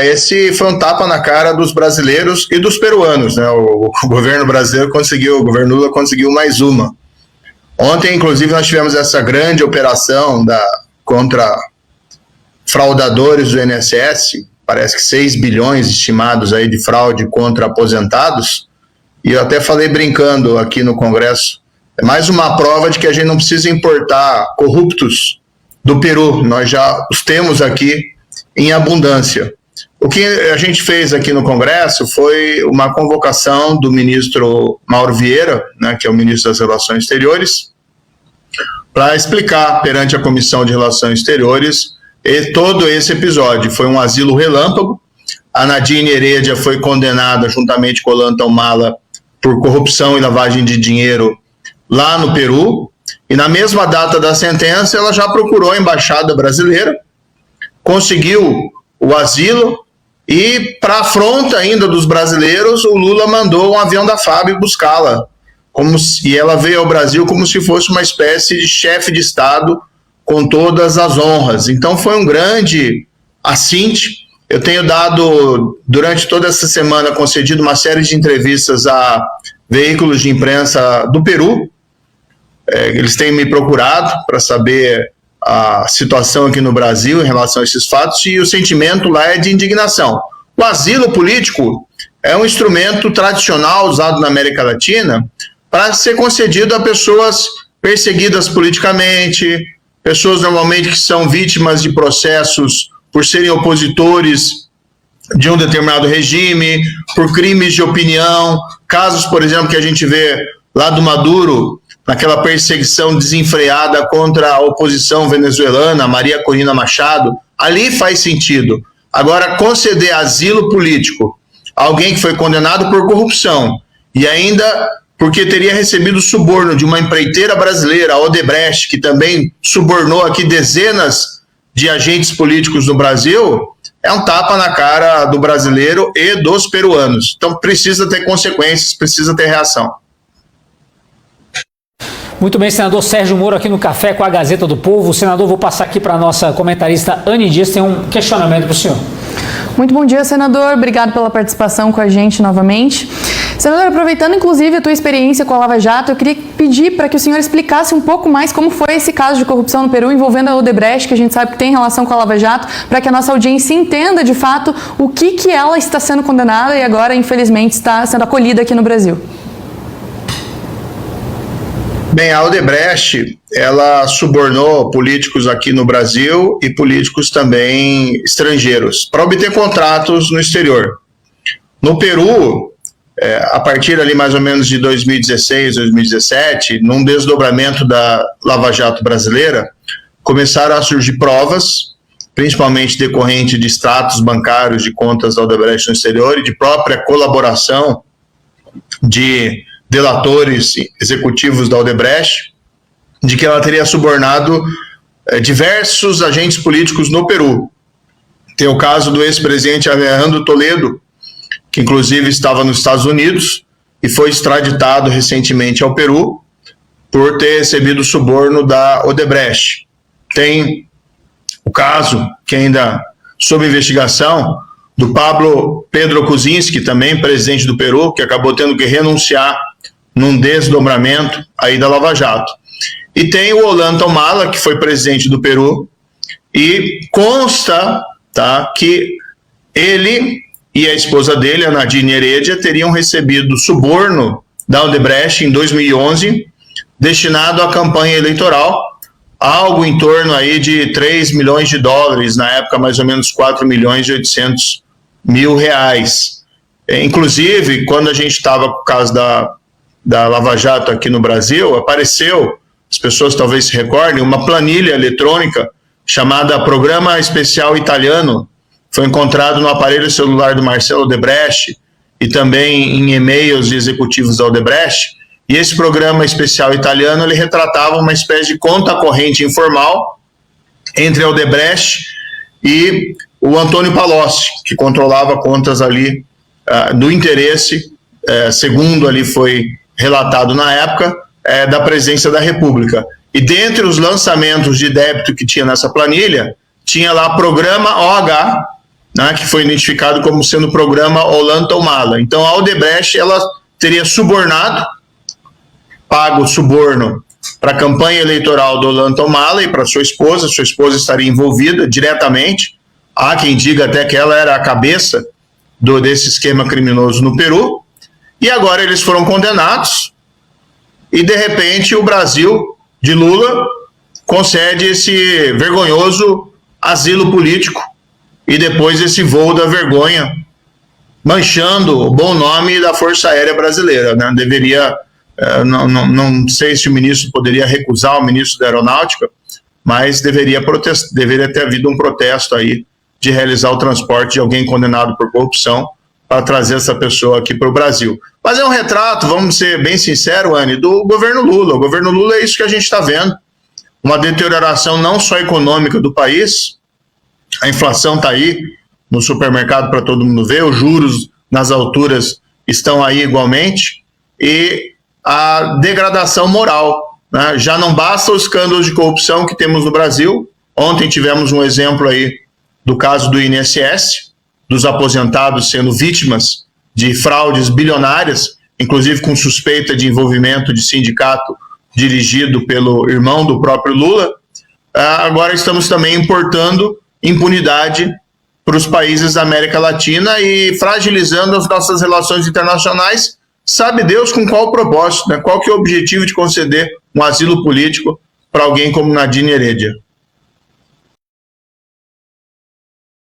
esse foi um tapa na cara dos brasileiros e dos peruanos, né? O governo brasileiro conseguiu, o governo Lula conseguiu mais uma. Ontem, inclusive, nós tivemos essa grande operação contra fraudadores do INSS, parece que 6 bilhões estimados aí de fraude contra aposentados, e eu até falei brincando aqui no Congresso, é mais uma prova de que a gente não precisa importar corruptos do Peru, nós já os temos aqui em abundância. O que a gente fez aqui no Congresso foi uma convocação do ministro Mauro Vieira, né, que é o ministro das Relações Exteriores, para explicar perante a Comissão de Relações Exteriores todo esse episódio. Foi um asilo relâmpago, a Nadine Heredia foi condenada juntamente com o Ollanta Humala por corrupção e lavagem de dinheiro lá no Peru, e na mesma data da sentença ela já procurou a Embaixada Brasileira, conseguiu o asilo, e para afronta ainda dos brasileiros, o Lula mandou um avião da FAB buscá-la, e ela veio ao Brasil como se fosse uma espécie de chefe de Estado com todas as honras. Então foi um grande assinte. Eu tenho dado, durante toda essa semana, concedido uma série de entrevistas a veículos de imprensa do Peru. Eles têm me procurado para saber a situação aqui no Brasil em relação a esses fatos, e o sentimento lá é de indignação. O asilo político é um instrumento tradicional usado na América Latina para ser concedido a pessoas perseguidas politicamente, pessoas normalmente que são vítimas de processos por serem opositores de um determinado regime, por crimes de opinião, casos, por exemplo, que a gente vê lá do Maduro, naquela perseguição desenfreada contra a oposição venezuelana, Maria Corina Machado, ali faz sentido. Agora, conceder asilo político a alguém que foi condenado por corrupção, e ainda porque teria recebido suborno de uma empreiteira brasileira, a Odebrecht, que também subornou aqui dezenas de agentes políticos no Brasil, é um tapa na cara do brasileiro e dos peruanos. Então precisa ter consequências, precisa ter reação. Muito bem, senador Sérgio Moro aqui no Café com a Gazeta do Povo. Senador, vou passar aqui para a nossa comentarista Anny Dias, tem um questionamento para o senhor. Muito bom dia, senador. Obrigado pela participação com a gente novamente. Senador, aproveitando inclusive a tua experiência com a Lava Jato, eu queria pedir para que o senhor explicasse um pouco mais como foi esse caso de corrupção no Peru envolvendo a Odebrecht, que a gente sabe que tem relação com a Lava Jato, para que a nossa audiência entenda de fato o que ela está sendo condenada e agora, infelizmente, está sendo acolhida aqui no Brasil. Bem, a Odebrecht, ela subornou políticos aqui no Brasil e políticos também estrangeiros para obter contratos no exterior. No Peru, a partir ali mais ou menos de 2016, 2017, num desdobramento da Lava Jato brasileira, começaram a surgir provas, principalmente decorrente de extratos bancários de contas da Odebrecht no exterior e de própria colaboração de delatores executivos da Odebrecht, de que ela teria subornado diversos agentes políticos no Peru. Tem o caso do ex-presidente Alejandro Toledo, que inclusive estava nos Estados Unidos e foi extraditado recentemente ao Peru por ter recebido suborno da Odebrecht. Tem o caso, que ainda sob investigação, do Pablo Pedro Kuczynski, também presidente do Peru, que acabou tendo que renunciar num desdobramento aí da Lava Jato. E tem o Ollanta Humala, que foi presidente do Peru, e consta, tá, que ele e a esposa dele, a Nadine Heredia, teriam recebido suborno da Odebrecht em 2011, destinado à campanha eleitoral, algo em torno aí de 3 milhões de dólares, na época mais ou menos 4 milhões e 800 mil reais. Inclusive, quando a gente estava com o caso da Lava Jato aqui no Brasil, apareceu, as pessoas talvez se recordem, uma planilha eletrônica chamada Programa Especial Italiano, foi encontrado no aparelho celular do Marcelo Odebrecht e também em e-mails de executivos da Odebrecht, e esse programa especial italiano, ele retratava uma espécie de conta corrente informal entre a Odebrecht e o Antônio Palocci, que controlava contas ali do interesse, segundo ali foi relatado na época, da Presidência da República. E dentre os lançamentos de débito que tinha nessa planilha, tinha lá Programa OH, né, que foi identificado como sendo o programa Ollanta-Humala. Então, a Odebrecht ela teria subornado, pago suborno para a campanha eleitoral do Ollanta-Humala e para sua esposa estaria envolvida diretamente. Há quem diga até que ela era a cabeça desse esquema criminoso no Peru, e agora eles foram condenados, e de repente o Brasil, de Lula, concede esse vergonhoso asilo político, e depois esse voo da vergonha, manchando o bom nome da Força Aérea Brasileira, né? Deveria, não sei se o ministro poderia recusar, o ministro da Aeronáutica, mas deveria ter havido um protesto aí de realizar o transporte de alguém condenado por corrupção para trazer essa pessoa aqui para o Brasil. Mas é um retrato, vamos ser bem sinceros, Anny, do governo Lula. O governo Lula é isso que a gente está vendo. Uma deterioração não só econômica do país, a inflação está aí no supermercado para todo mundo ver, os juros nas alturas estão aí igualmente, e a degradação moral, né? Já não basta os escândalos de corrupção que temos no Brasil. Ontem tivemos um exemplo aí do caso do INSS, dos aposentados sendo vítimas de fraudes bilionárias, inclusive com suspeita de envolvimento de sindicato dirigido pelo irmão do próprio Lula. Agora estamos também importando impunidade para os países da América Latina e fragilizando as nossas relações internacionais, sabe Deus com qual propósito, né? Qual que é o objetivo de conceder um asilo político para alguém como Nadine Heredia?